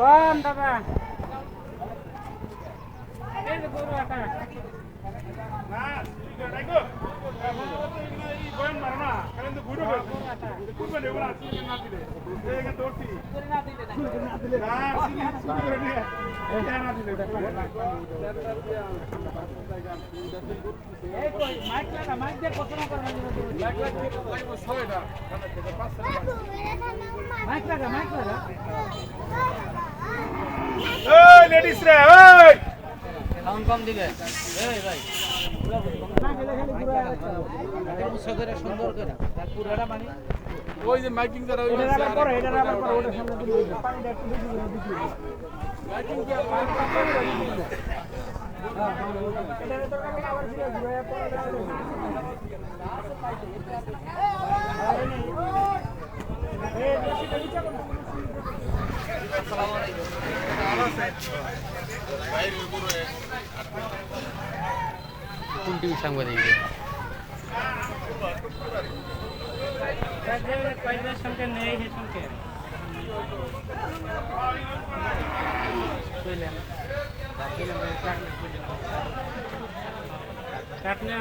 কোন দাদা এই যে গরু আটা না ঠিক আছে গো এই বয়ান মারো না কারণ তো ঘুরে গেছে ঘুরবে নেব না সিঙ্গেল না দিলে এই দৌড়তি না দিলে না সিঙ্গেল করে নিয়ে এটা না দিলে এই কই মাইক দিয়ে কত না করে লাখ লাখ দিয়ে লাগবে 6টা মাইক লাগা এই লেডিস রে ওই সাউন্ড কম দিবে এই ভাই না গেলে খালি পুরো উৎসব করে সুন্দর করে তার পুরোটা মানে ওই যে মাইকিং যারা ওই এটা আবার পরে ওটা সামনে দিলে পানিটা একটু বেশি করে দিছি মাইকিং কি এটা তো কাকে আবার ফিরে ঘুরে পরে এই বেশিটা নিচে করো আসসালামু আলাইকুম বাইরে পুরো কোন টিভি সাংবাদিক কয়েকদের সঙ্গে নেই হে সঙ্গে কাটলে